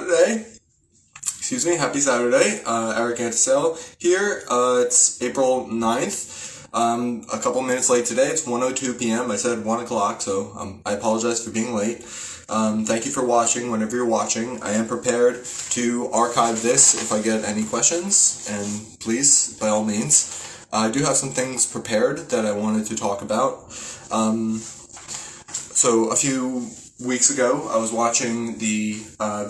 Saturday. Excuse me, happy Saturday. Eric Antisell here. It's April 9th. A couple minutes late today. It's 1:02 p.m. I said 1 o'clock, so I apologize for being late. Thank you for watching whenever you're watching. I am prepared to archive this if I get any questions, and please, by all means. I do have some things prepared that I wanted to talk about. So a few weeks ago, I was watching the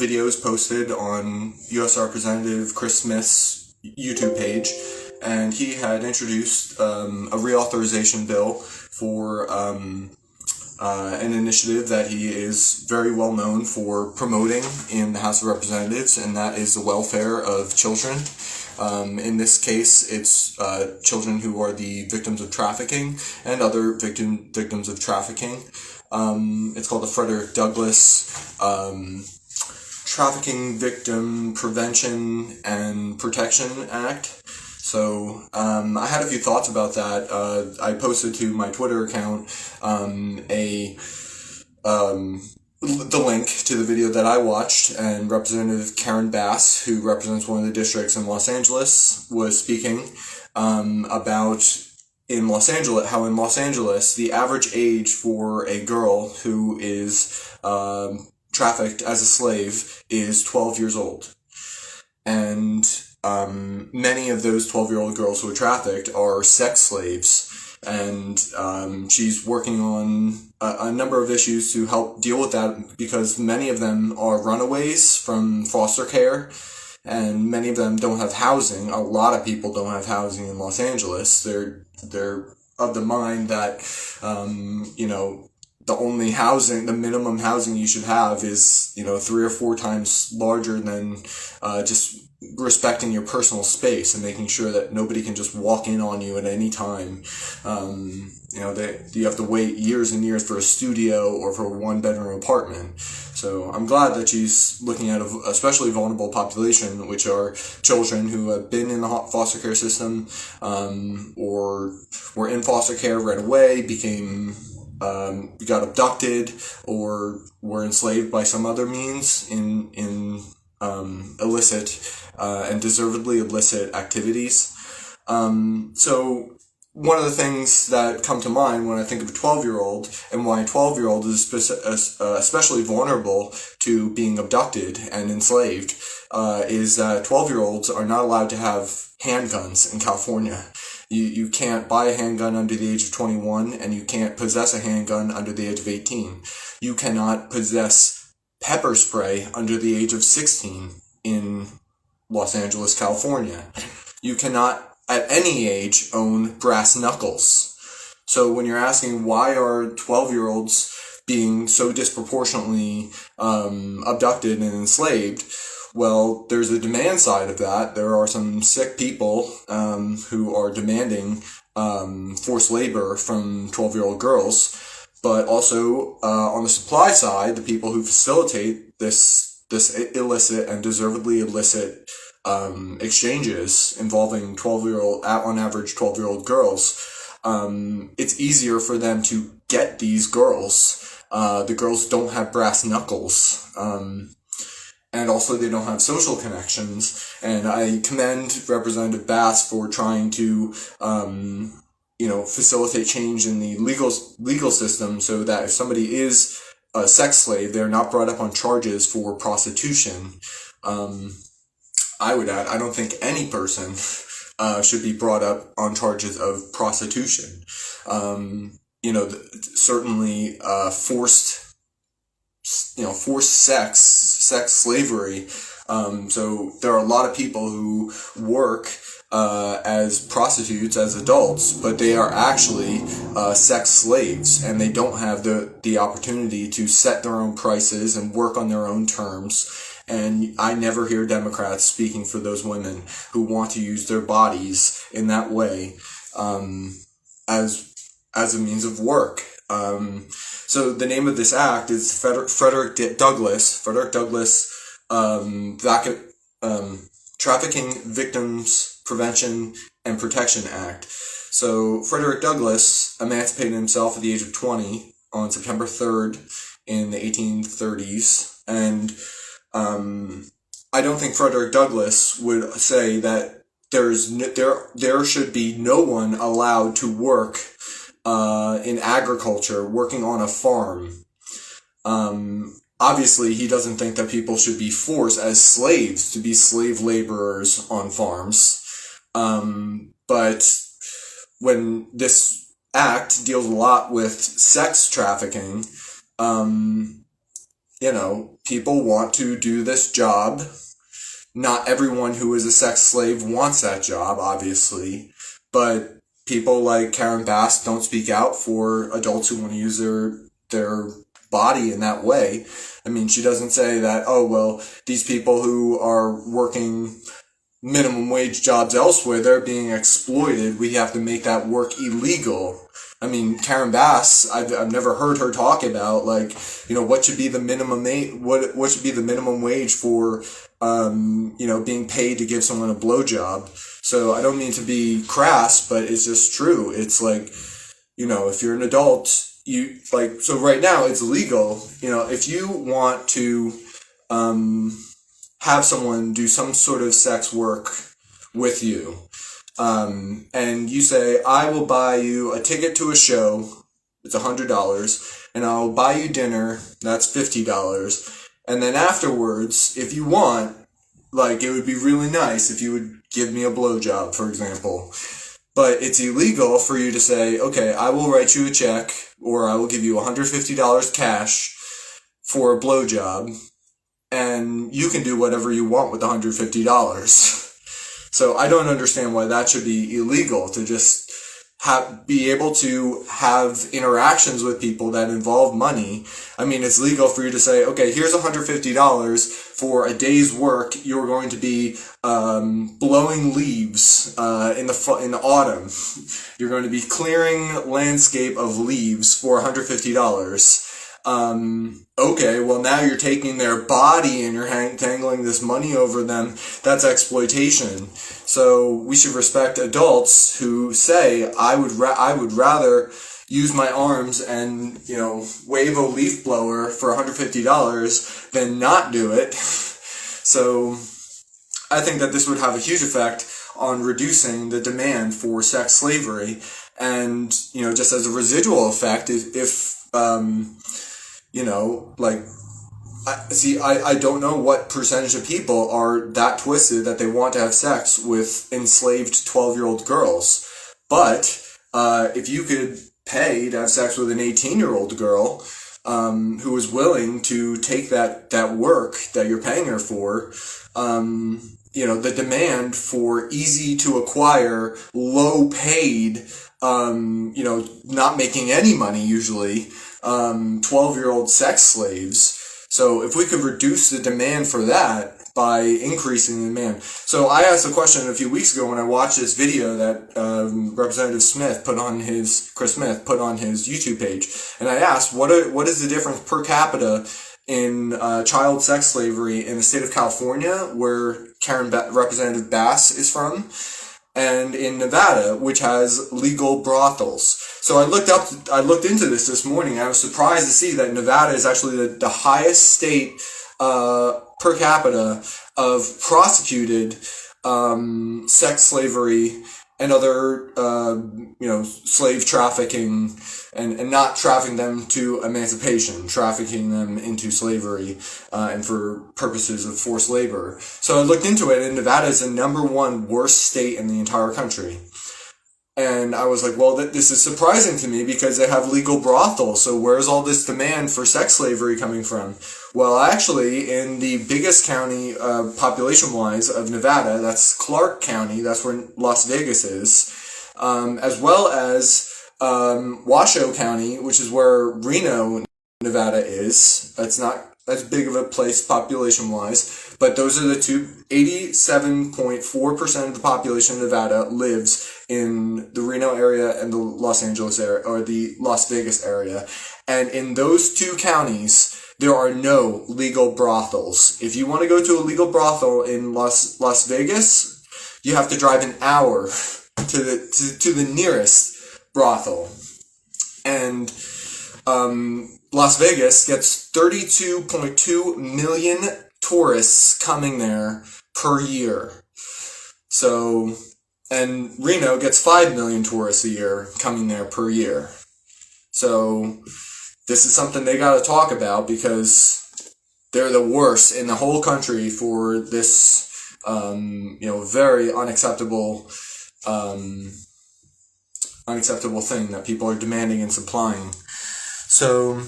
videos posted on U.S. Representative Chris Smith's YouTube page, and he had introduced a reauthorization bill for an initiative that he is very well known for promoting in the House of Representatives, and that is the welfare of children. In this case, it's children who are the victims of trafficking and other victims of trafficking. It's called the Frederick Douglass Trafficking Victim Prevention and Protection Act. So I had a few thoughts about that. I posted to my Twitter account the link to the video that I watched, and Representative Karen Bass, who represents one of the districts in Los Angeles, was speaking about how in Los Angeles the average age for a girl who is trafficked as a slave is 12 years old. And many of those 12-year-old girls who are trafficked are sex slaves. And she's working on a number of issues to help deal with that, because many of them are runaways from foster care, and many of them don't have housing. A lot of people don't have housing in Los Angeles. They're of the mind that, the only housing, the minimum housing you should have is, 3 or 4 times larger than just respecting your personal space and making sure that nobody can just walk in on you at any time. You have to wait years and years for a studio or for a 1-bedroom apartment. So I'm glad that she's looking at a especially vulnerable population, which are children who have been in the foster care system, or were in foster care right away, got abducted, or were enslaved by some other means in illicit and deservedly illicit activities. So one of the things that come to mind when I think of a 12-year-old, and why a 12-year-old is especially vulnerable to being abducted and enslaved, is that 12-year-olds are not allowed to have handguns in California. You can't buy a handgun under the age of 21, and you can't possess a handgun under the age of 18. You cannot possess pepper spray under the age of 16 in Los Angeles, California. You cannot, at any age, own brass knuckles. So when you're asking why are 12-year-olds being so disproportionately abducted and enslaved, well, there's a demand side of that. There are some sick people who are demanding forced labor from 12-year-old girls, but also on the supply side, the people who facilitate this illicit and deservedly illicit exchanges involving on average 12-year-old girls, it's easier for them to get these girls. The girls don't have brass knuckles. And also they don't have social connections. And I commend Representative Bass for trying to, facilitate change in the legal system, so that if somebody is a sex slave, they're not brought up on charges for prostitution. I would add, I don't think any person should be brought up on charges of prostitution. Certainly forced sex slavery. So there are a lot of people who work as prostitutes as adults, but they are actually sex slaves, and they don't have the opportunity to set their own prices and work on their own terms. And I never hear Democrats speaking for those women who want to use their bodies in that way as a means of work. So the name of this act is Frederick Douglass Trafficking Victims Prevention and Protection Act. So Frederick Douglass emancipated himself at the age of 20 on September 3rd in the 1830s, and I don't think Frederick Douglass would say that there should be no one allowed to work in agriculture, working on a farm. Obviously, he doesn't think that people should be forced as slaves to be slave laborers on farms. But when this act deals a lot with sex trafficking, people want to do this job. Not everyone who is a sex slave wants that job, obviously, but people like Karen Bass don't speak out for adults who want to use their body in that way. I mean, she doesn't say that, oh, well, these people who are working minimum wage jobs elsewhere, they're being exploited. We have to make that work illegal. I mean, Karen Bass, I've never heard her talk about, like, what should be the minimum what should be the minimum wage for being paid to give someone a blowjob. So I don't mean to be crass, but it's just true. It's like, if you're an adult, so right now it's legal. If you want to have someone do some sort of sex work with you, and you say, I will buy you a ticket to a show, it's $100, and I'll buy you dinner, that's $50. And then afterwards, if you want, it would be really nice if you would give me a blowjob, for example. But it's illegal for you to say, okay, I will write you a check, or I will give you $150 cash for a blowjob, and you can do whatever you want with the $150. So I don't understand why that should be illegal, to just be able to have interactions with people that involve money. I mean, it's legal for you to say, okay, here's $150 for a day's work. You're going to be blowing leaves in the autumn. You're going to be clearing landscape of leaves for $150. Okay, well, now you're taking their body and you're tangling this money over them. That's exploitation. So we should respect adults who say, I would rather use my arms and, wave a leaf blower for $150 than not do it. So I think that this would have a huge effect on reducing the demand for sex slavery. And, just as a residual effect, I don't know what percentage of people are that twisted that they want to have sex with enslaved 12-year-old girls. But if you could pay to have sex with an 18-year-old girl who is willing to take that work that you're paying her for, the demand for easy to acquire, low paid, not making any money usually, 12-year-old sex slaves. So if we could reduce the demand for that by increasing the demand. So I asked a question a few weeks ago when I watched this video that Representative Chris Smith put on his YouTube page, and I asked, what is the difference per capita in child sex slavery in the state of California, where Representative Bass is from, and in Nevada, which has legal brothels. So I looked into this morning. I was surprised to see that Nevada is actually the highest state per capita of prosecuted sex slavery and other slave trafficking, and not trafficking them to emancipation, trafficking them into slavery and for purposes of forced labor. So I looked into it, and Nevada is the #1 worst state in the entire country. And I was like, well, this is surprising to me because they have legal brothels. So where's all this demand for sex slavery coming from? Well, actually, in the biggest county population-wise of Nevada, that's Clark County, that's where Las Vegas is, as well as Washoe County, which is where Reno, Nevada is. It's not as big of a place population-wise, but those are the two. 87.4% of the population of Nevada lives in the Reno area and the Los Angeles area, or the Las Vegas area. And in those two counties, there are no legal brothels. If you want to go to a legal brothel in Las Vegas, you have to drive an hour to the nearest brothel. And Las Vegas gets 32.2 million tourists coming there per year. So, and Reno gets 5 million tourists a year coming there per year. So this is something they got to talk about, because they're the worst in the whole country for this, very unacceptable thing that people are demanding and supplying. So,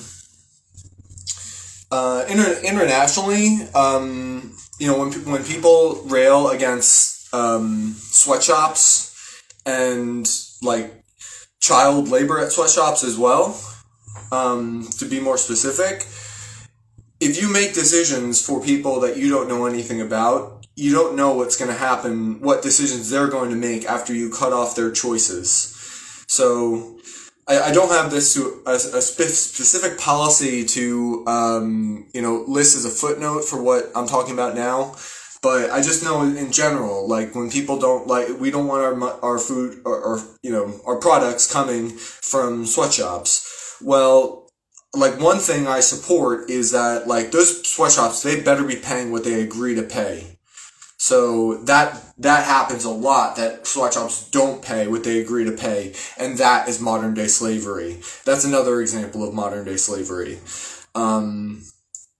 internationally, when people rail against sweatshops and like child labor at sweatshops as well, to be more specific, if you make decisions for people that you don't know anything about, you don't know what's going to happen, what decisions they're going to make after you cut off their choices. So I don't have this to a specific policy to list as a footnote for what I'm talking about now, but I just know in general, like when people we don't want our food or our products coming from sweatshops. Well, like one thing I support is that like those sweatshops, they better be paying what they agree to pay. So that happens a lot, that sweatshops don't pay what they agree to pay, and that is modern day slavery. That's another example of modern day slavery. And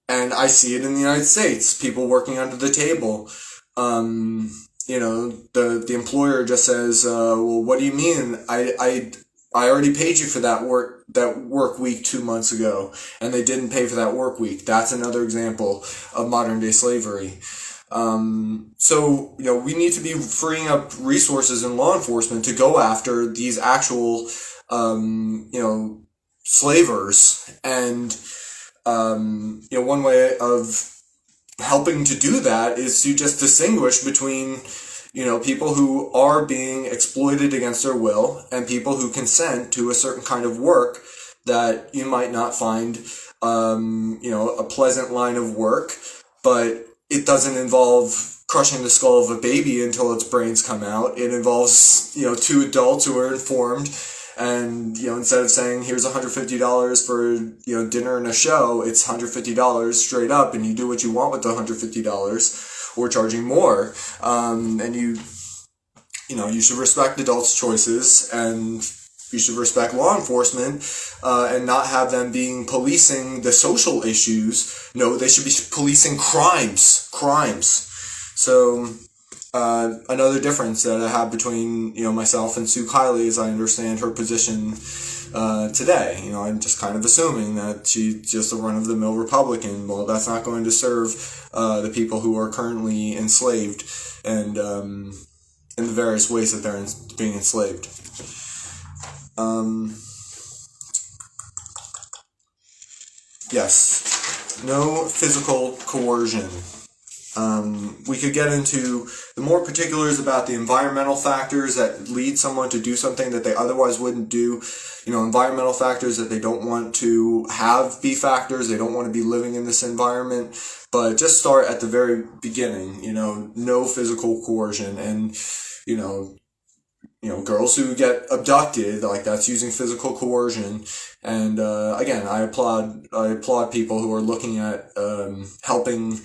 I see it in the United States, people working under the table. The employer just says, well, what do you mean? I already paid you for that work week 2 months ago, and they didn't pay for that work week. That's another example of modern day slavery. So we need to be freeing up resources in law enforcement to go after these actual, slavers. And, one way of helping to do that is to just distinguish between, people who are being exploited against their will and people who consent to a certain kind of work that you might not find, a pleasant line of work, but it doesn't involve crushing the skull of a baby until its brains come out. It involves, 2 adults who are informed, and, instead of saying, here's $150 for, dinner and a show, it's $150 straight up, and you do what you want with the $150, or charging more. And you should respect adults' choices, and you should respect law enforcement, and not have them policing the social issues. No, they should be policing crimes. So, another difference that I have between, myself and Sue Kiley, as I understand her position, today. I'm just kind of assuming that she's just a run-of-the-mill Republican. Well, that's not going to serve, the people who are currently enslaved, and, in the various ways that they're being enslaved. Yes, no physical coercion. We could get into the more particulars about the environmental factors that lead someone to do something that they otherwise wouldn't do. Environmental factors that they don't want to have be factors. They don't want to be living in this environment. But just start at the very beginning, no physical coercion. And, girls who get abducted, like that's using physical coercion. And, again, I applaud people who are looking at, helping,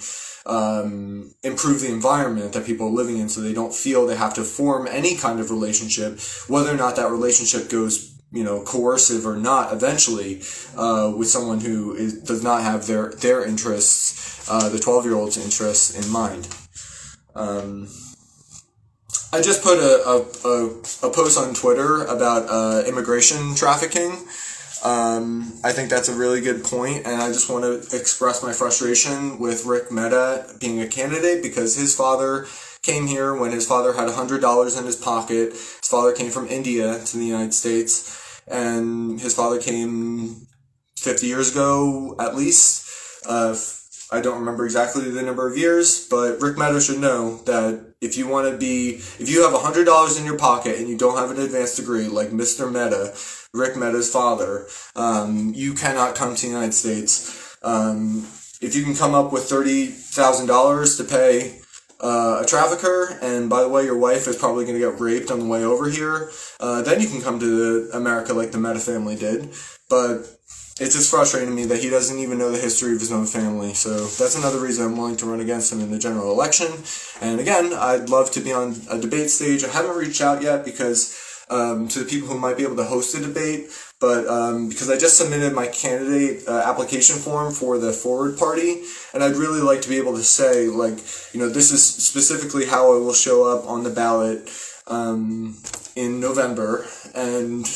improve the environment that people are living in, so they don't feel they have to form any kind of relationship, whether or not that relationship goes, coercive or not, eventually, with someone who does not have their interests, the 12-year-old's interests in mind. I just put a post on Twitter about immigration trafficking. I think that's a really good point, and I just want to express my frustration with Rick Mehta being a candidate, because his father came here when his father had $100 in his pocket. His father came from India to the United States, and his father came 50 years ago at least. I don't remember exactly the number of years, but Rick Mehta should know that if you have $100 in your pocket and you don't have an advanced degree, like Mr. Mehta, Rick Mehta's father, you cannot come to the United States. If you can come up with $30,000 to pay a trafficker, and by the way, your wife is probably going to get raped on the way over here, then you can come to America like the Mehta family did. But it's just frustrating to me that he doesn't even know the history of his own family. So that's another reason I'm willing to run against him in the general election. And again, I'd love to be on a debate stage. I haven't reached out yet because to the people who might be able to host a debate, but because I just submitted my candidate application form for the Forward Party, and I'd really like to be able to say, like, this is specifically how I will show up on the ballot in November, and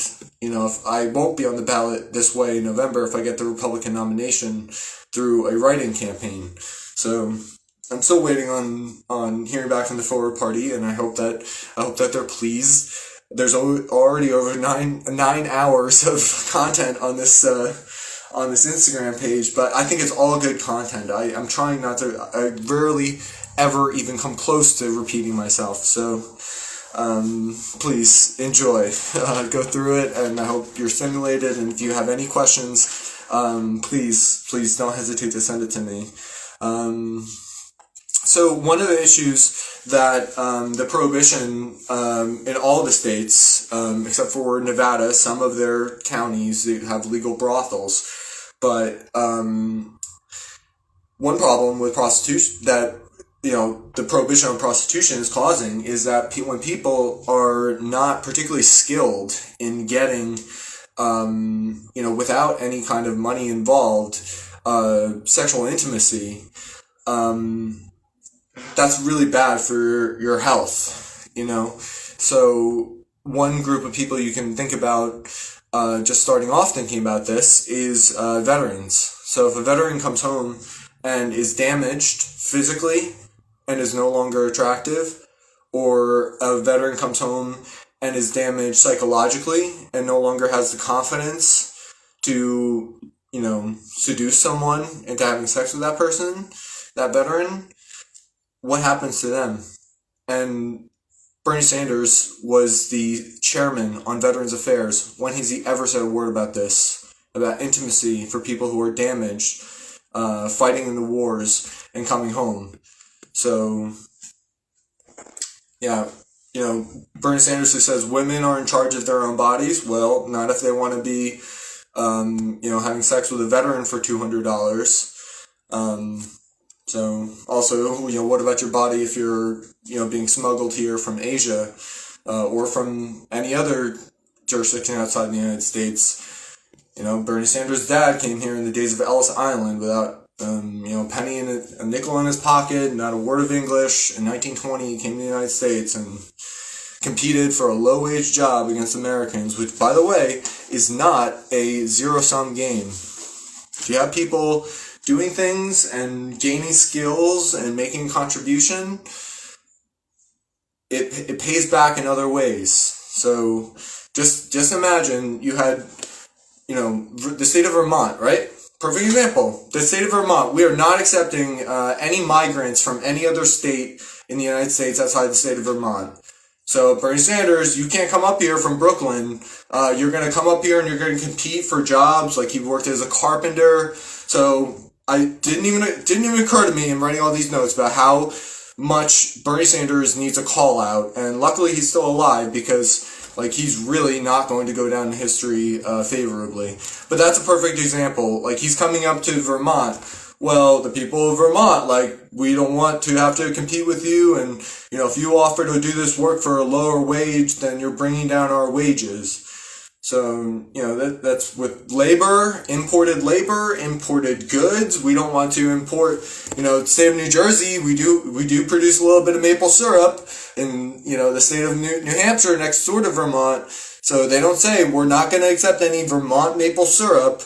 if I won't be on the ballot this way in November if I get the Republican nomination through a write-in campaign. So I'm still waiting on hearing back from the Forward Party, and I hope that they're pleased. There's already over nine hours of content on this Instagram page, but I think it's all good content. I'm trying not to. I rarely ever even come close to repeating myself. So please enjoy, go through it, and I hope you're stimulated. And if you have any questions, please don't hesitate to send it to me. So one of the issues that the prohibition in all the states, except for Nevada, some of their counties, they have legal brothels. But one problem with prostitution that the prohibition on prostitution is causing is that when people are not particularly skilled in getting, without any kind of money involved, sexual intimacy, that's really bad for your health, So one group of people you can think about, just starting off thinking about this, is veterans. So if a veteran comes home and is damaged physically and is no longer attractive, or a veteran comes home and is damaged psychologically and no longer has the confidence to, seduce someone into having sex with that person, that veteran, what happens to them? And Bernie Sanders was the chairman on Veterans Affairs. When has he ever said a word about this, about intimacy for people who are damaged, fighting in the wars and coming home? So, yeah, Bernie Sanders who says women are in charge of their own bodies. Well, not if they want to be, having sex with a veteran for $200. So also, what about your body if you're, being smuggled here from Asia, or from any other jurisdiction outside the United States? Bernie Sanders' dad came here in the days of Ellis Island without, a penny in a nickel in his pocket, not a word of English. In 1920, he came to the United States and competed for a low-wage job against Americans, which, by the way, is not a zero-sum game. If you have people doing things and gaining skills and making a contribution, it pays back in other ways. So just imagine you had, the state of Vermont, right? Perfect example. The state of Vermont, we are not accepting any migrants from any other state in the United States outside the state of Vermont. So Bernie Sanders, you can't come up here from Brooklyn. You're going to come up here and you're going to compete for jobs. Like he worked as a carpenter. So it didn't even occur to me in writing all these notes about how much Bernie Sanders needs a call out. And luckily he's still alive because he's really not going to go down in history favorably. But that's a perfect example. He's coming up to Vermont. Well, the people of Vermont, we don't want to have to compete with you. And, if you offer to do this work for a lower wage, then you're bringing down our wages. So, that's with labor, imported goods. We don't want to import, the state of New Jersey, we do produce a little bit of maple syrup in, the state of New Hampshire next door to Vermont. So they don't say we're not going to accept any Vermont maple syrup,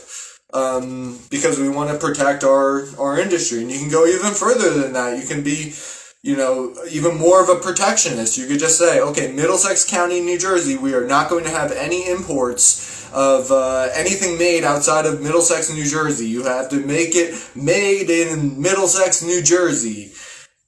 because we want to protect our industry. And you can go even further than that. You can be, even more of a protectionist. You could just say, okay, Middlesex County, New Jersey, we are not going to have any imports of anything made outside of Middlesex, New Jersey. You have to make it made in Middlesex, New Jersey.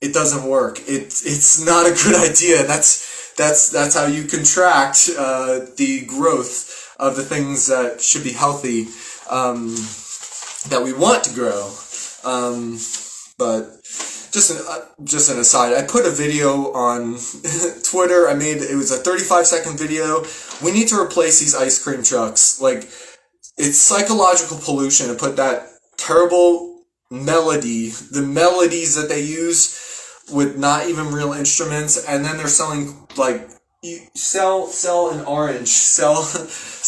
It doesn't work. It's not a good idea. That's how you contract the growth of the things that should be healthy, that we want to grow. But just an aside, I put a video on Twitter. It was a 35-second video. We need to replace these ice cream trucks. it's psychological pollution to put that terrible melody, the melodies that they use with not even real instruments, and then they're selling like you sell an orange, sell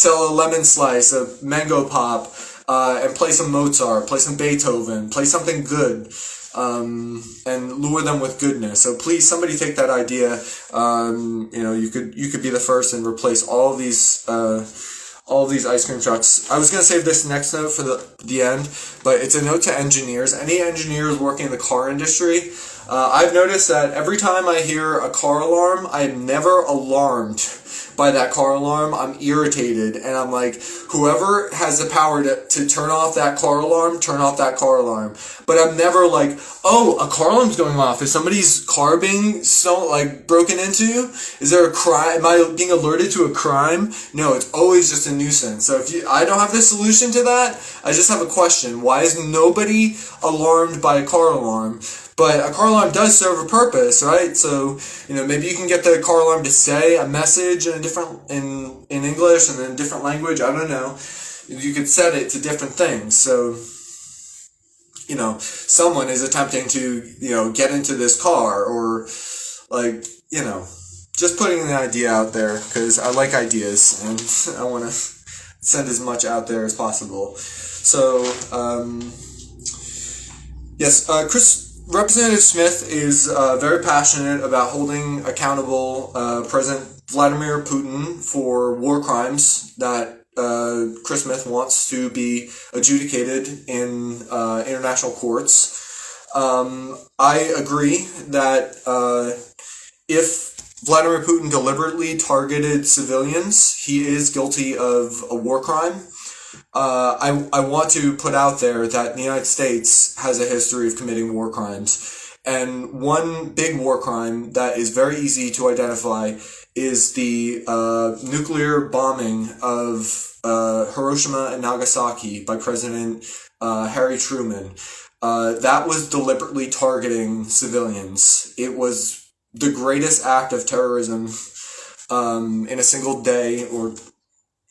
a lemon slice, a mango pop, and play some Mozart, play some Beethoven, play something good, and lure them with goodness. So please, somebody take that idea. You could be the first and replace all these ice cream trucks. I was going to save this next note for the end, but it's a note to engineers. Any engineers working in the car industry, I've noticed that every time I hear a car alarm, I'm never alarmed by that car alarm. I'm irritated, and I'm like, whoever has the power to turn off that car alarm, turn off that car alarm. But I'm never like, oh, a car alarm's going off. Is somebody's car being broken into? Is there a crime? Am I being alerted to a crime? No, it's always just a nuisance. So I don't have the solution to that. I just have a question. Why is nobody alarmed by a car alarm? But a car alarm does serve a purpose, right? So, maybe you can get the car alarm to say a message in English and in a different language. I don't know. You could set it to different things. So, someone is attempting to, get into this car, or just putting an idea out there, because I like ideas and I want to send as much out there as possible. So, yes, Representative Smith is very passionate about holding accountable President Vladimir Putin for war crimes that Chris Smith wants to be adjudicated in international courts. I agree that if Vladimir Putin deliberately targeted civilians, he is guilty of a war crime. I want to put out there that the United States has a history of committing war crimes. And one big war crime that is very easy to identify is the nuclear bombing of Hiroshima and Nagasaki by President Harry Truman. That was deliberately targeting civilians. It was the greatest act of terrorism in a single day, or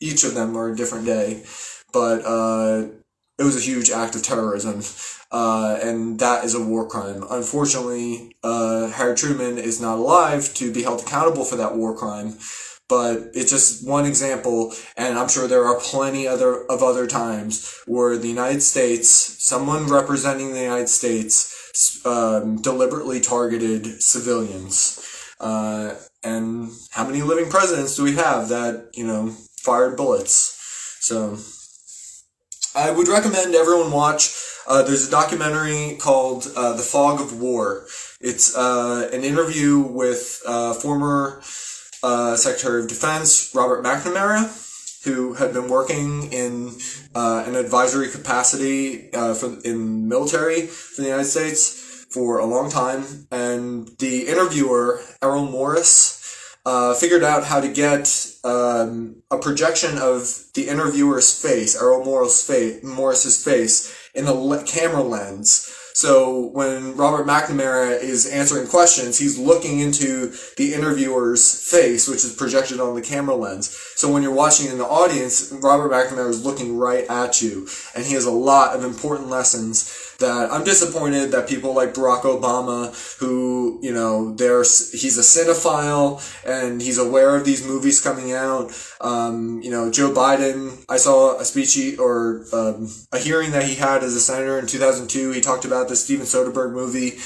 each of them are a different day. But it was a huge act of terrorism, and that is a war crime. Unfortunately, Harry Truman is not alive to be held accountable for that war crime, but it's just one example, and I'm sure there are plenty of other times where the United States, someone representing the United States, deliberately targeted civilians. And how many living presidents do we have that, fired bullets? So I would recommend everyone watch. There's a documentary called The Fog of War. It's an interview with former Secretary of Defense Robert McNamara, who had been working in an advisory capacity in military for the United States for a long time. And the interviewer, Errol Morris, figured out how to get a projection of the interviewer's face, Errol Morris's face, in the camera lens. So when Robert McNamara is answering questions, he's looking into the interviewer's face, which is projected on the camera lens. So when you're watching in the audience, Robert McNamara is looking right at you, and he has a lot of important lessons that I'm disappointed that people like Barack Obama, who, he's a cinephile and he's aware of these movies coming out. Joe Biden, I saw a speech or a hearing that he had as a senator in 2002. He talked about the Steven Soderbergh movie,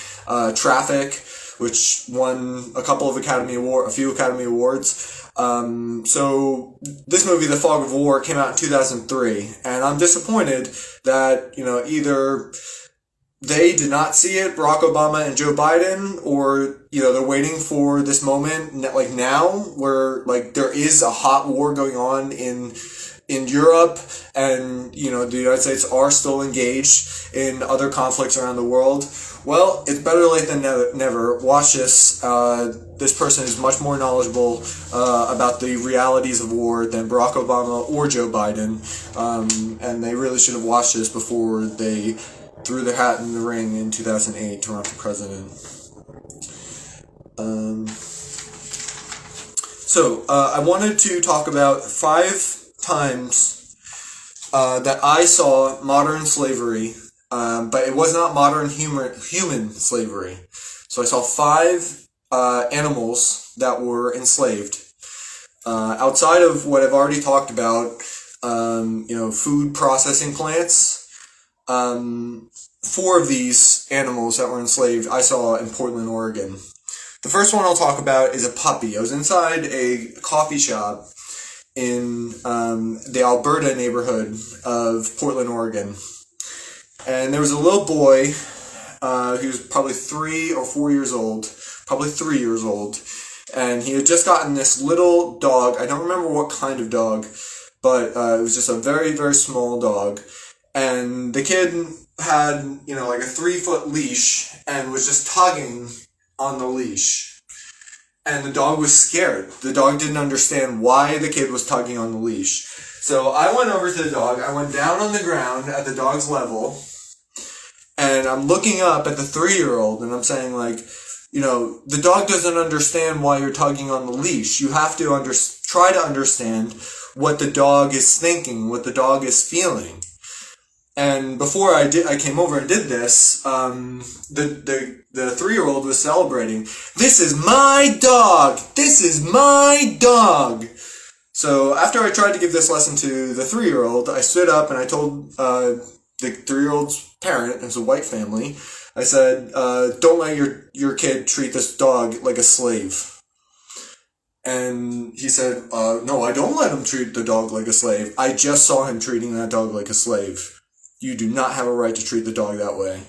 Traffic, which won a few Academy Awards. So this movie, The Fog of War, came out in 2003, and I'm disappointed that, either they did not see it, Barack Obama and Joe Biden, or, they're waiting for this moment, like now, where, there is a hot war going on in Europe, and, the United States are still engaged in other conflicts around the world. Well, it's better late than never. Watch this. This person is much more knowledgeable about the realities of war than Barack Obama or Joe Biden, and they really should have watched this before they threw their hat in the ring in 2008 to run for president. So I wanted to talk about 5 times that I saw modern slavery, but it was not modern human slavery. So I saw 5 animals that were enslaved. Outside of what I've already talked about, food processing plants, 4 of these animals that were enslaved I saw in Portland, Oregon. The first one I'll talk about is a puppy. I was inside a coffee shop in the Alberta neighborhood of Portland, Oregon. And there was a little boy, he was probably 3 or 4 years old, probably 3 years old, and he had just gotten this little dog. I don't remember what kind of dog, but it was just a very, very small dog. And the kid had, like a 3-foot leash and was just tugging on the leash. And the dog was scared. The dog didn't understand why the kid was tugging on the leash. So I went over to the dog. I went down on the ground at the dog's level. And I'm looking up at the 3-year-old and I'm saying, the dog doesn't understand why you're tugging on the leash. You have to try to understand what the dog is thinking, what the dog is feeling. And before I came over and did this, the 3-year-old was celebrating. This is my dog! This is my dog! So after I tried to give this lesson to the 3-year-old, I stood up and I told the 3-year-old's parent, it was a white family, I said, don't let your kid treat this dog like a slave. And he said, no, I don't let him treat the dog like a slave. I just saw him treating that dog like a slave. You do not have a right to treat the dog that way.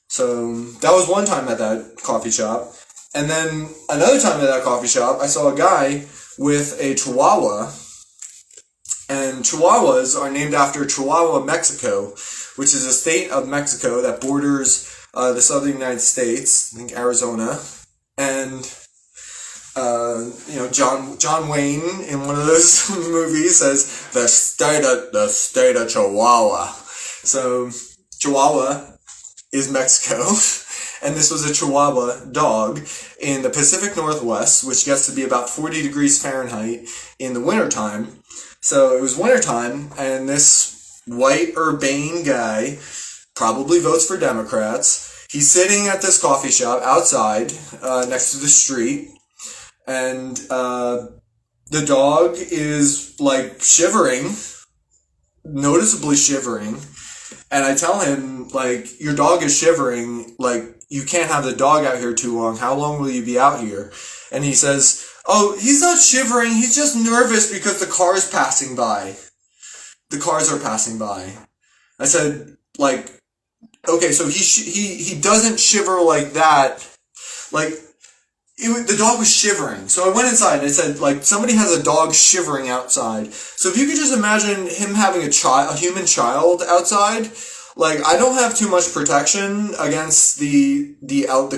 So that was one time at that coffee shop. And then another time at that coffee shop, I saw a guy with a Chihuahua. And Chihuahuas are named after Chihuahua, Mexico, which is a state of Mexico that borders the southern United States, I think Arizona. And, John Wayne in one of those movies says, the state of Chihuahua. So Chihuahua is Mexico, and this was a Chihuahua dog in the Pacific Northwest, which gets to be about 40 degrees Fahrenheit in the wintertime. So it was wintertime, and this white urbane guy probably votes for Democrats. He's sitting at this coffee shop outside, next to the street, and the dog is, shivering, noticeably shivering. And I tell him, your dog is shivering, you can't have the dog out here too long. How long will you be out here? And he says, oh, he's not shivering, he's just nervous because the car is passing by. The cars are passing by. I said, okay, so he doesn't shiver like that. The dog was shivering. So I went inside and I said, somebody has a dog shivering outside. So if you could just imagine him having a human child outside, I don't have too much protection against the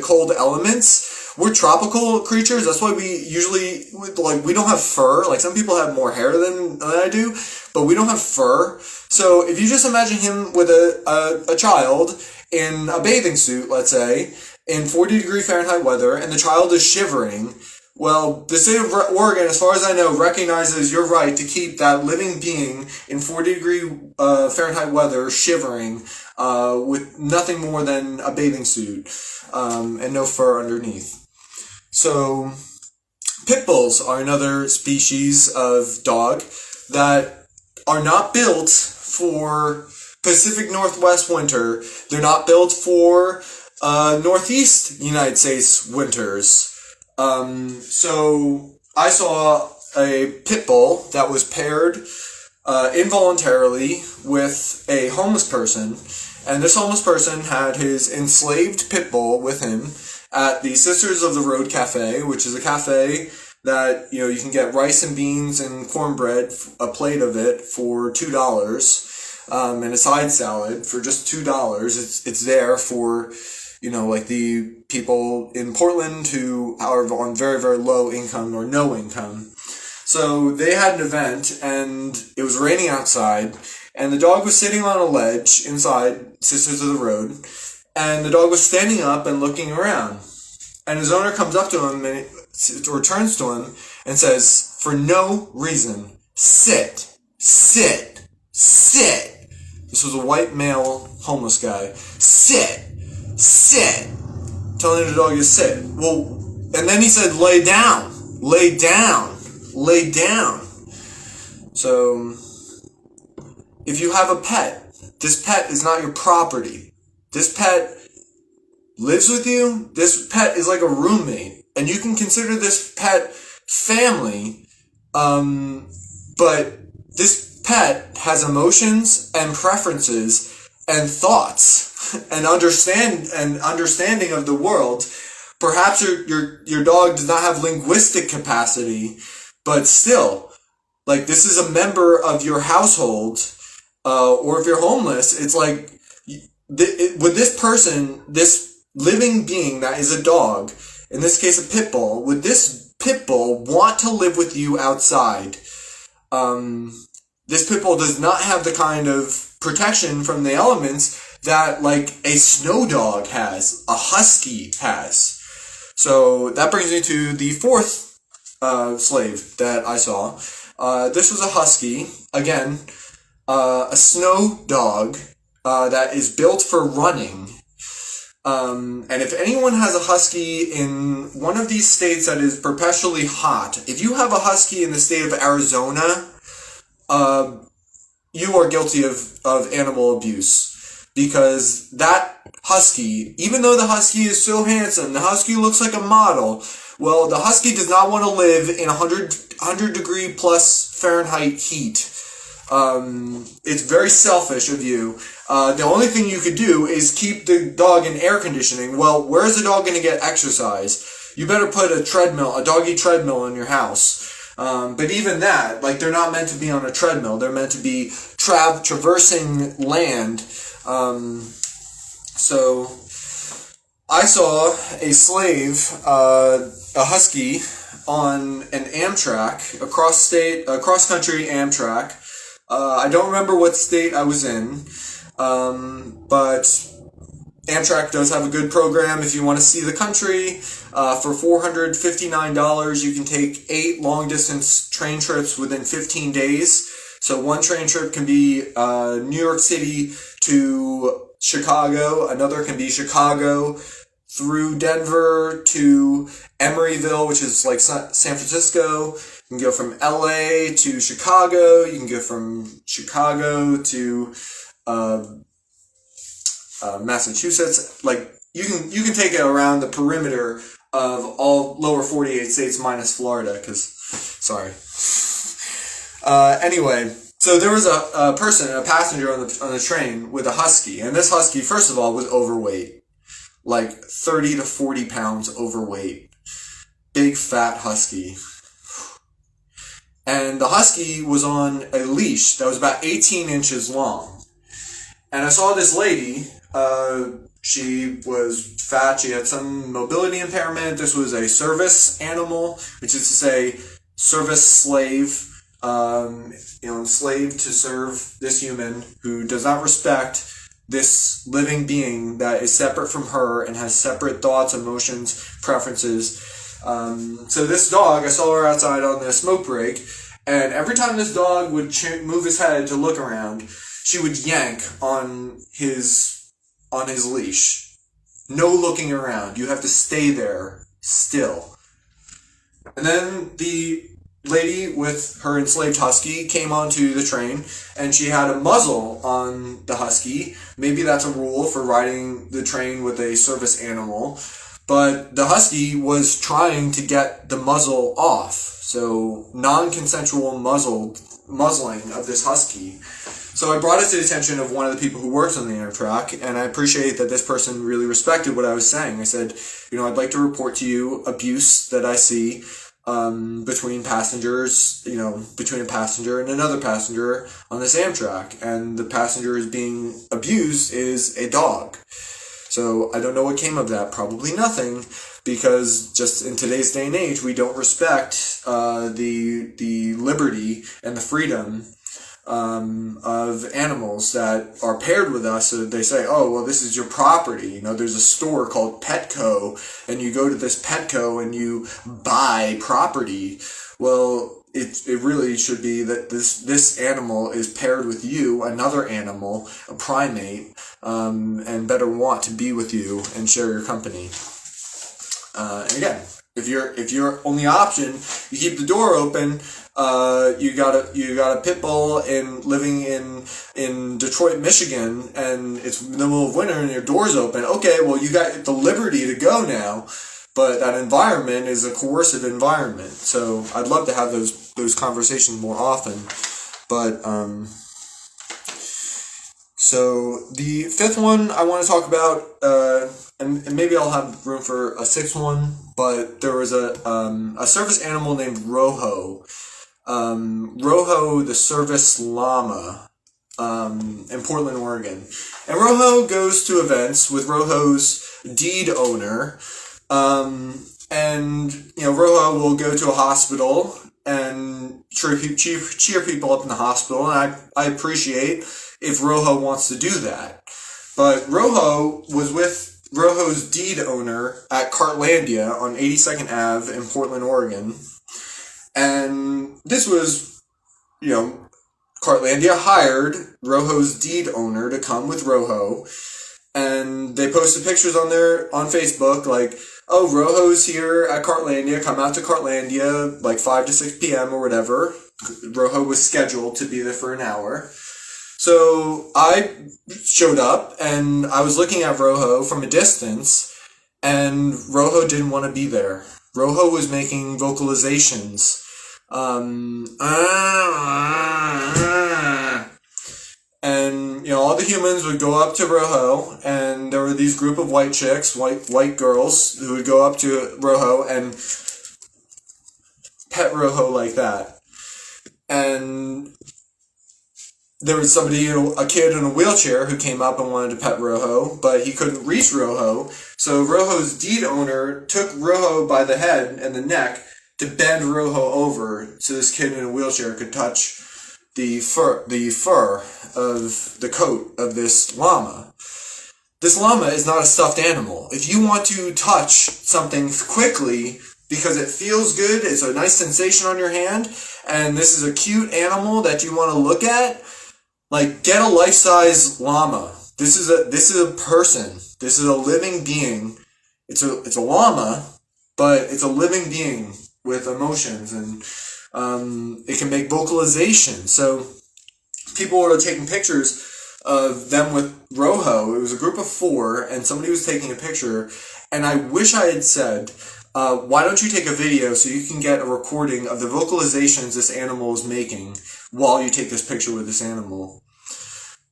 cold elements. We're tropical creatures. That's why we usually, we don't have fur. Some people have more hair than I do, but we don't have fur. So if you just imagine him with a child in a bathing suit, let's say, in 40-degree Fahrenheit weather, and the child is shivering, well, the state of Oregon, as far as I know, recognizes your right to keep that living being in 40-degree Fahrenheit weather shivering with nothing more than a bathing suit and no fur underneath. So pit bulls are another species of dog that are not built for Pacific Northwest winter. They're not built for Northeast United States winters. So I saw a pit bull that was paired involuntarily with a homeless person, and this homeless person had his enslaved pit bull with him at the Sisters of the Road Cafe, which is a cafe that, you can get rice and beans and cornbread, a plate of it, for $2, and a side salad for just $2. It's there for, the people in Portland who are on very, very low income or no income. So they had an event, and it was raining outside, and the dog was sitting on a ledge inside Sisters of the Road, and the dog was standing up and looking around. And his owner comes up to him or turns to him and says, for no reason, sit. sit. This was a white male homeless guy. Sit. Sit. Telling the dog to sit. Well, and then he said, lay down. Lay down. Lay down. So, if you have a pet, this pet is not your property. This pet lives with you. This pet is like a roommate. And you can consider this pet family, but this pet has emotions and preferences and thoughts and understanding of the world. Perhaps your dog does not have linguistic capacity, but still, like, this is a member of your household, or if you're homeless, it's like, with this person, this living being that is a dog, in this case a pit bull, would this pit bull want to live with you outside? This pit bull does not have the kind of protection from the elements that, like, a snow dog has, a husky has. So that brings me to the fourth slave that I saw. This was a husky, again, a snow dog that is built for running. And if anyone has a husky in one of these states that is perpetually hot, if you have a husky in the state of Arizona, you are guilty of animal abuse, because that husky, even though the husky is so handsome, the husky looks like a model, well, the husky does not want to live in 100 degree plus Fahrenheit heat. It's very selfish of you. The only thing you could do is keep the dog in air conditioning. Well, where's the dog going to get exercise? You better put a doggy treadmill in your house. But even that, like, they're not meant to be on a treadmill. They're meant to be traversing land. So I saw a slave, a husky, on an Amtrak, across country Amtrak. I don't remember what state I was in, but Amtrak does have a good program if you want to see the country. For $459, you can take 8 long-distance train trips within 15 days. So one train trip can be New York City to Chicago. Another can be Chicago through Denver to Emeryville, which is like San Francisco. You can go from LA to Chicago. You can go from Chicago to Massachusetts. Like, you can take it around the perimeter of all lower 48 states minus Florida, anyway, so there was a passenger on the train with a husky, and this husky, first of all, was overweight. Like 30 to 40 pounds overweight. Big fat husky. And the husky was on a leash that was about 18 inches long. And I saw this lady, she was fat, she had some mobility impairment. This was a service animal, which is to say service slave, enslaved to serve this human who does not respect this living being that is separate from her and has separate thoughts, emotions, preferences. So this dog, I saw her outside on the smoke break, and every time this dog would move his head to look around, she would yank on his leash. No looking around. You have to stay there still. And then the lady with her enslaved husky came onto the train, and she had a muzzle on the husky. Maybe that's a rule for riding the train with a service animal, but the husky was trying to get the muzzle off. So non-consensual muzzling of this husky. So I brought it to the attention of one of the people who works on the Amtrak, and I appreciate that this person really respected what I was saying. I said, I'd like to report to you abuse that I see between passengers, between a passenger and another passenger on this Amtrak, and the passenger is being abused is a dog. So I don't know what came of that. Probably nothing, because just in today's day and age, we don't respect the liberty and the freedom of animals that are paired with us. So they say, oh, well, this is your property. There's a store called Petco, and you go to this Petco and you buy property. Well, it really should be that this animal is paired with you, another animal, a primate, and better want to be with you and share your company. And again, if you're only option, you keep the door open. You got a pit bull living in Detroit, Michigan, and it's in the middle of winter and your door's open. Okay, well, you got the liberty to go now, but that environment is a coercive environment. So I'd love to have those conversations more often. But so the fifth one I want to talk about, and maybe I'll have room for a sixth one. But there was a service animal named Rojo. Rojo, the service llama, in Portland, Oregon. And Rojo goes to events with Rojo's deed owner, and, Rojo will go to a hospital and cheer people up in the hospital, and I appreciate if Rojo wants to do that. But Rojo was with Rojo's deed owner at Cartlandia on 82nd Ave in Portland, Oregon. And this was, Cartlandia hired Rojo's deed owner to come with Rojo, and they posted pictures on Facebook like, oh, Rojo's here at Cartlandia, come out to Cartlandia like 5 to 6 p.m. or whatever. Rojo was scheduled to be there for an hour. So I showed up, and I was looking at Rojo from a distance, and Rojo didn't want to be there. Rojo was making vocalizations. And, all the humans would go up to Rojo, and there were these group of white chicks, white girls, who would go up to Rojo and pet Rojo like that. And there was a kid in a wheelchair who came up and wanted to pet Rojo, but he couldn't reach Rojo. So Rojo's deed owner took Rojo by the head and the neck to bend Rojo over so this kid in a wheelchair could touch the fur of the coat of this llama. This llama is not a stuffed animal. If you want to touch something quickly because it feels good, it's a nice sensation on your hand, and this is a cute animal that you want to look at, like, get a life-size llama. This is a person. This is a living being. It's a llama, but it's a living being with emotions, and it can make vocalization. So people were taking pictures of them with Rojo. It was a group of 4, and somebody was taking a picture, and I wish I had said, why don't you take a video so you can get a recording of the vocalizations this animal is making while you take this picture with this animal.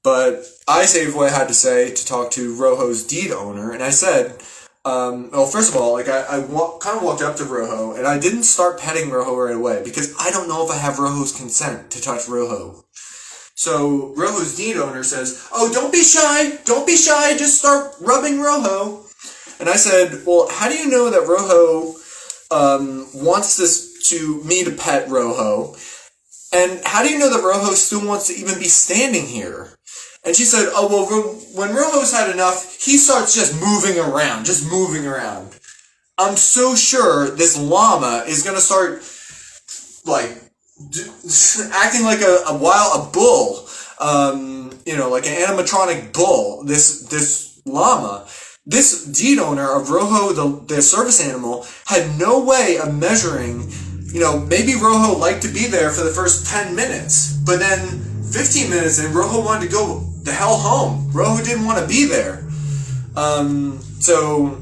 But I saved what I had to say to talk to Rojo's deed owner, and I said, first of all, I kind of walked up to Rojo, and I didn't start petting Rojo right away, because I don't know if I have Rojo's consent to touch Rojo. So Rojo's deed owner says, oh, don't be shy, just start rubbing Rojo. And I said, well, how do you know that Rojo wants me to pet Rojo? And how do you know that Rojo still wants to even be standing here? And she said, oh, well, when Rojo's had enough, he starts just moving around. I'm so sure this llama is going to start, acting like a bull, like an animatronic bull, this llama. This deed owner of Rojo, the service animal, had no way of measuring, maybe Rojo liked to be there for the first 10 minutes, but then 15 minutes in, Rojo wanted to go the hell home. Rojo didn't want to be there. So,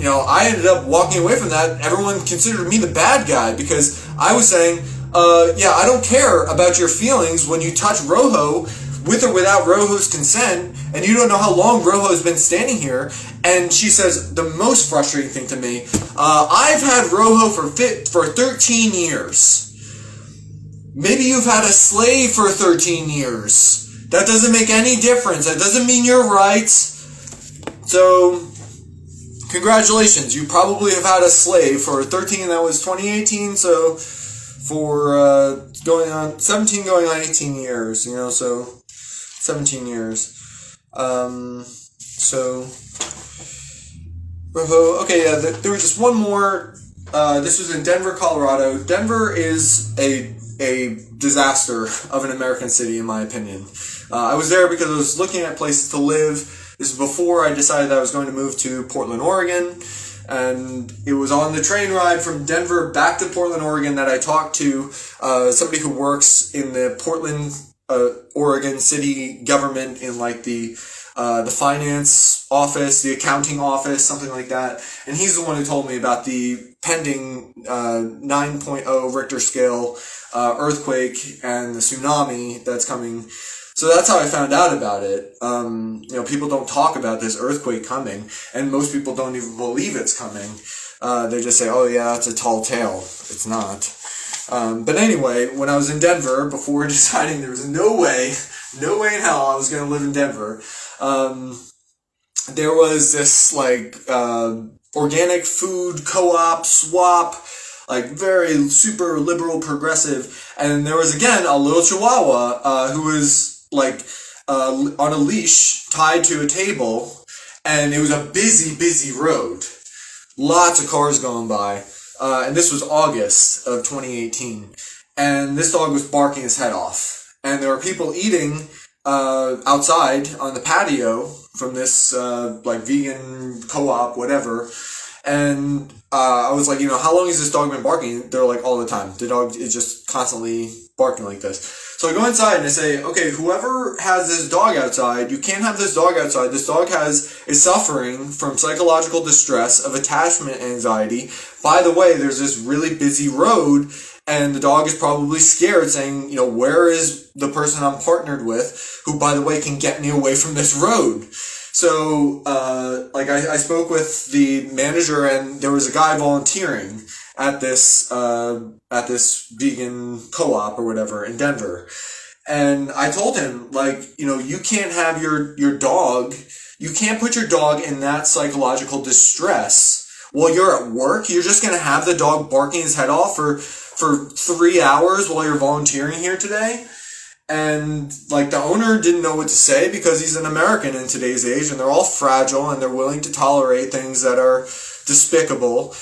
I ended up walking away from that. Everyone considered me the bad guy because I was saying, I don't care about your feelings when you touch Rojo with or without Rojo's consent, and you don't know how long Rojo's been standing here. And she says, the most frustrating thing to me, I've had Rojo for 13 years. Maybe you've had a slave for 13 years. That doesn't make any difference. That doesn't mean you're right. So, congratulations. You probably have had a slave for 13, that was 2018, so for 17 going on 18 years, so 17 years. There was just one more. This was in Denver, Colorado. Denver is a a disaster of an American city, in my opinion. I was there because I was looking at places to live. This is before I decided that I was going to move to Portland, Oregon. And it was on the train ride from Denver back to Portland, Oregon that I talked to somebody who works in the Portland, Oregon city government in like the finance office, the accounting office, something like that. And he's the one who told me about the pending 9.0 Richter scale earthquake and the tsunami that's coming. So that's how I found out about it. People don't talk about this earthquake coming, and most people don't even believe it's coming. They just say, oh yeah, it's a tall tale. It's not. But anyway, when I was in Denver, before deciding there was no way in hell I was going to live in Denver, there was this organic food co-op swap, very super liberal progressive, and there was again a little chihuahua who was on a leash tied to a table, and it was a busy road, lots of cars going by, and this was August of 2018, and this dog was barking his head off, and there were people eating outside on the patio from this vegan co-op, whatever. And I was like, how long has this dog been barking? They're like, all the time. The dog is just constantly barking like this. So I go inside and I say, okay, whoever has this dog outside, you can't have this dog outside. This dog is suffering from psychological distress, of attachment anxiety. By the way, there's this really busy road, and the dog is probably scared, saying, where is the person I'm partnered with, who, by the way, can get me away from this road? So, I spoke with the manager, and there was a guy volunteering at this vegan co-op or whatever in Denver. And I told him, you can't have your dog, you can't put your dog in that psychological distress while you're at work. You're just going to have the dog barking his head off for 3 hours while you're volunteering here today. And the owner didn't know what to say, because he's an American in today's age, and they're all fragile, and they're willing to tolerate things that are despicable,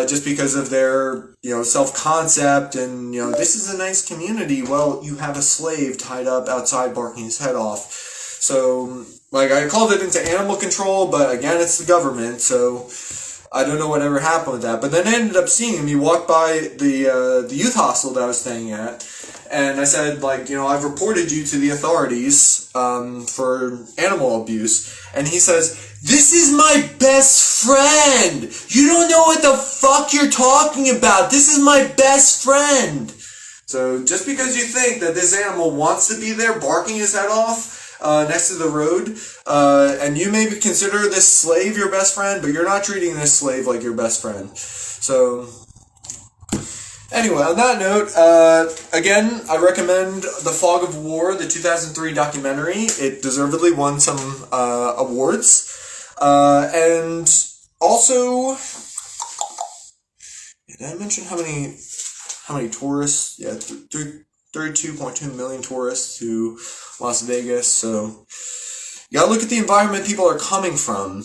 just because of their, self-concept, and, this is a nice community. Well, you have a slave tied up outside barking his head off. So, I called it into animal control, but again, it's the government, so I don't know whatever happened with that. But then I ended up seeing him. He walked by the youth hostel that I was staying at, and I said, I've reported you to the authorities for animal abuse. And he says, this is my best friend. You don't know what the fuck you're talking about. This is my best friend. So just because you think that this animal wants to be there barking his head off next to the road, and you may consider this slave your best friend, but you're not treating this slave like your best friend. So anyway, on that note, again, I recommend The Fog of War, the 2003 documentary. It deservedly won some awards. And also, did I mention how many tourists? Yeah, 32.2 million tourists to Las Vegas. So you gotta look at the environment people are coming from,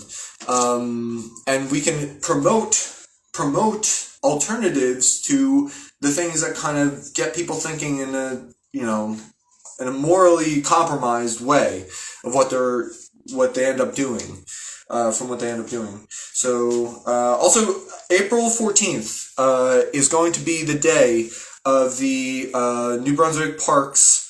and we can promote alternatives to the things that kind of get people thinking in a morally compromised way of what they end up doing, from what they end up doing. So, also, April 14th, is going to be the day of the, New Brunswick Parks,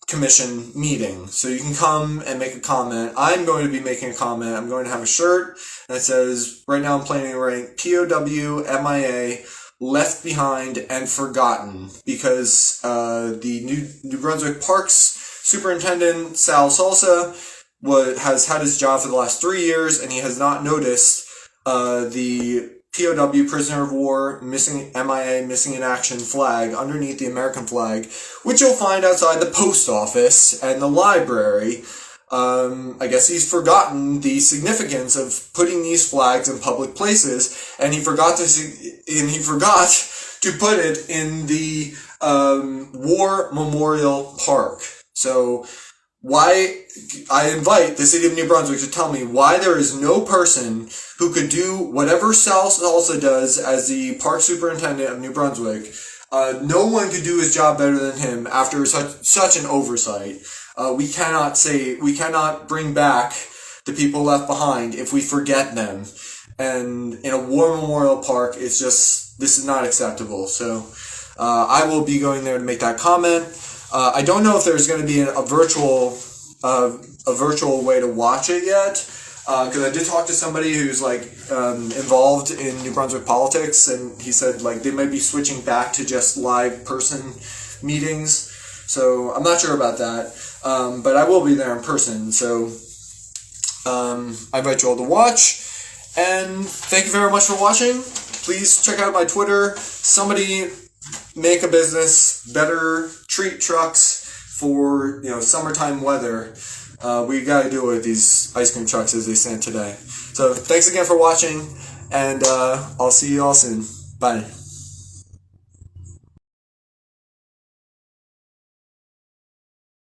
Commission meeting. So you can come and make a comment. I'm going to be making a comment. I'm going to have a shirt that says, right now I'm planning to write POW, MIA, left behind and forgotten, because the New Brunswick Parks Superintendent Sal Salsa has had his job for the last 3 years, and he has not noticed the POW, prisoner of war, missing MIA, missing in action flag underneath the American flag, which you'll find outside the post office and the library. I guess he's forgotten the significance of putting these flags in public places, and he forgot to put it in the War Memorial Park. So why I invite the city of New Brunswick to tell me why there is no person who could do whatever Sal Salsa does as the park superintendent of New Brunswick, No one could do his job better than him after such an oversight. We cannot bring back the people left behind if we forget them. And in a war memorial park, this is not acceptable. So I will be going there to make that comment. I don't know if there's going to be a virtual way to watch it yet, because I did talk to somebody who's involved in New Brunswick politics, and he said they might be switching back to just live person meetings. So I'm not sure about that, but I will be there in person. So I invite you all to watch, and thank you very much for watching. Please check out my Twitter. Somebody make a business, better treat trucks for summertime weather. We got to deal with these ice cream trucks as they stand today. So thanks again for watching, and I'll see you all soon. Bye.